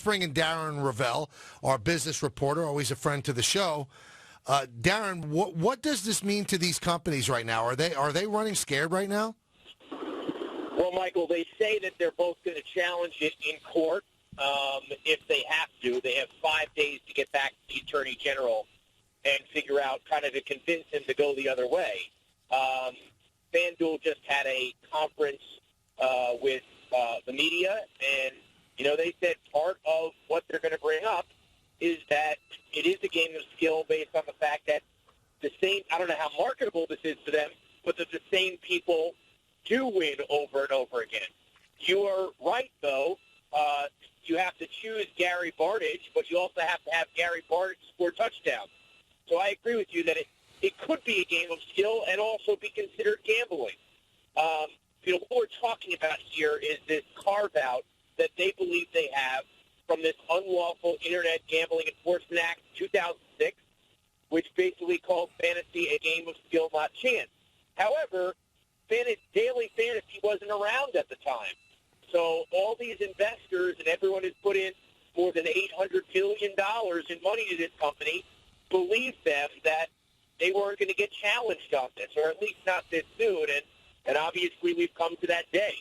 bring in Darren Rovell, our business reporter, always a friend to the show. Darren, what does this mean to these companies right now? Are they running scared right now? Well, Michael, they say that they're both going to challenge it in court if they have to. They have 5 days to get back to the Attorney General and figure out kind of to convince him to go the other way. FanDuel just had a conference with the media, and, they said part of what they're going to bring up is that it is a game of skill based on the fact that the same, I don't know how marketable this is to them, but that the same people do win over and over again. You are right, though. You have to choose Gary Bartage, but you also have to have Gary Bartage score touchdowns. So I agree with you that it could be a game of skill and also be considered gambling. What we're talking about here is this carve-out that they believe they have from this unlawful Internet Gambling Enforcement Act 2006, which basically called fantasy a game of skill, not chance. However, daily fantasy wasn't around at the time. So all these investors and everyone who's put in more than $800 billion in money to this company believed them that they weren't going to get challenged on this, or at least not this soon. And obviously we've come to that day.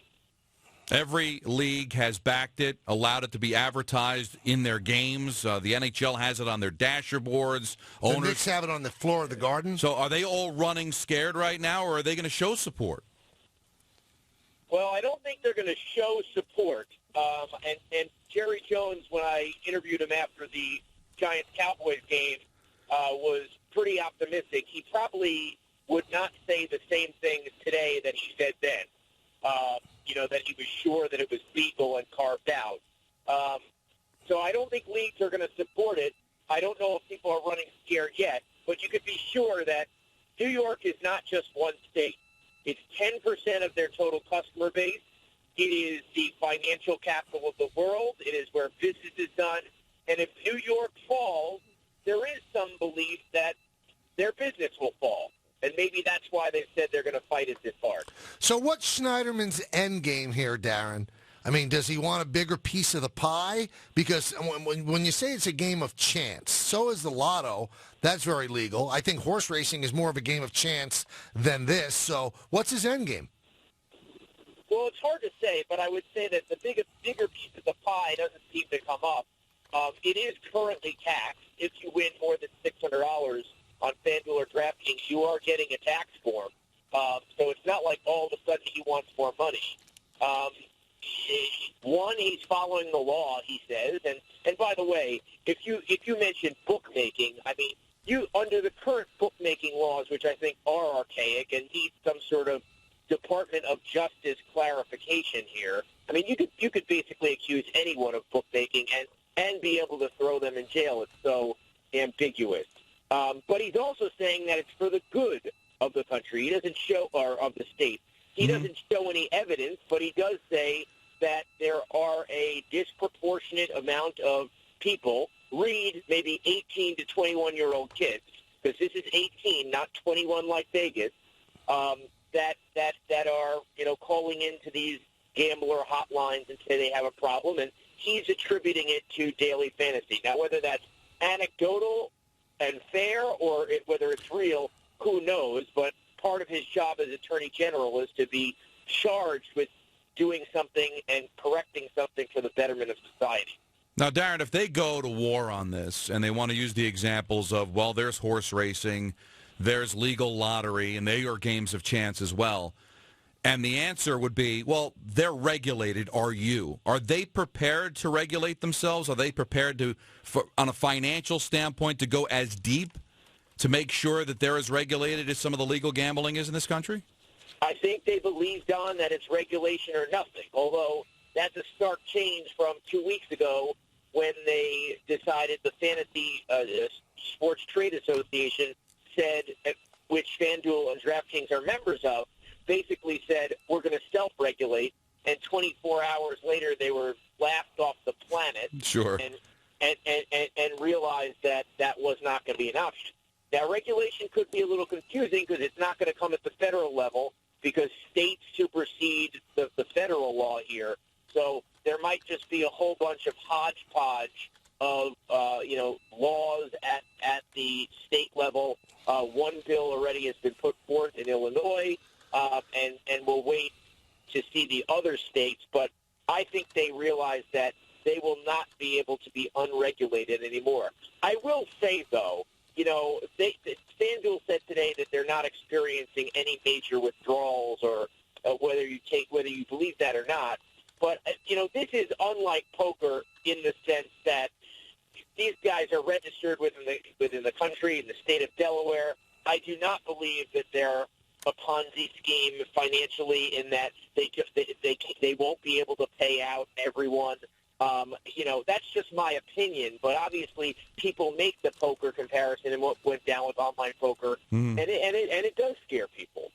Every league has backed it, allowed it to be advertised in their games. The NHL has it on their dashboards. The Knicks have it on the floor of the Garden. So are they all running scared right now, or are they going to show support? Well, I don't think they're going to show support. And Jerry Jones, when I interviewed him after the Giants-Cowboys game, was pretty optimistic. He probably would not say the same thing today that he said then. That he was sure that it was legal and carved out. So I don't think leagues are going to support it. I don't know if people are running scared yet, but you could be sure that New York is not just one state. It's 10% of their total customer base. It is the financial capital of the world. It is where business is done. And if New York falls, there is some belief that their business will fall. And maybe that's why they said they're going to fight it this hard. So what's Schneiderman's end game here, Darren? I mean, does he want a bigger piece of the pie? Because when you say it's a game of chance, so is the lotto. That's very legal. I think horse racing is more of a game of chance than this. So what's his end game? Well, it's hard to say, but I would say that the bigger piece of the pie doesn't seem to come up. It is currently taxed. If you win more than $600 on FanDuel or DraftKings, you are getting a tax form. So it's not like all of a sudden he wants more money. One, he's following the law, he says. And by the way, if you mention bookmaking, I mean, you under the current bookmaking laws, which I think are archaic and need some sort of Department of Justice clarification here. I mean, you could basically accuse anyone of bookmaking and be able to throw them in jail. It's so ambiguous. But he's also saying that it's for the good of the country. He doesn't show, or of the state. He doesn't show any evidence, but he does say that there are a disproportionate amount of people, read maybe 18 to 21-year-old kids, because this is 18, not 21 like Vegas, that are calling into these gambler hotlines and say they have a problem, and he's attributing it to daily fantasy. Now, whether that's anecdotal and fair or whether it's real, who knows? But part of his job as Attorney General is to be charged with doing something and correcting something for the betterment of society. Now, Darren, if they go to war on this and they want to use the examples of, well, there's horse racing, there's legal lottery, and they are games of chance as well, and the answer would be, well, they're regulated, are you? Are they prepared to regulate themselves? Are they prepared to, on a financial standpoint, to go as deep to make sure that they're as regulated as some of the legal gambling is in this country? I think they believe, Don, that it's regulation or nothing, although that's a stark change from 2 weeks ago when they decided the Fantasy Sports Trade Association said, which FanDuel and DraftKings are members of, basically said, we're going to self-regulate, and 24 hours later they were laughed off the planet. Sure. And realized that that was not going to be enough. Now, regulation could be a little confusing because it's not going to come at the federal level because states supersede the federal law here. So there might just be a whole bunch of hodgepodge of laws at the state level. One bill already has been put forth in Illinois, and we'll wait to see the other states. But I think they realize that they will not be able to be unregulated anymore. I will say, though, FanDuel said today that they're not experiencing any major withdrawals, or whether you believe that or not. But this is unlike poker in the sense that these guys are registered within the country, in the state of Delaware. I do not believe that they're a Ponzi scheme financially, in that they won't be able to pay out everyone. That's just my opinion. But obviously, people make the poker comparison and what went down with online poker, and it does scare people.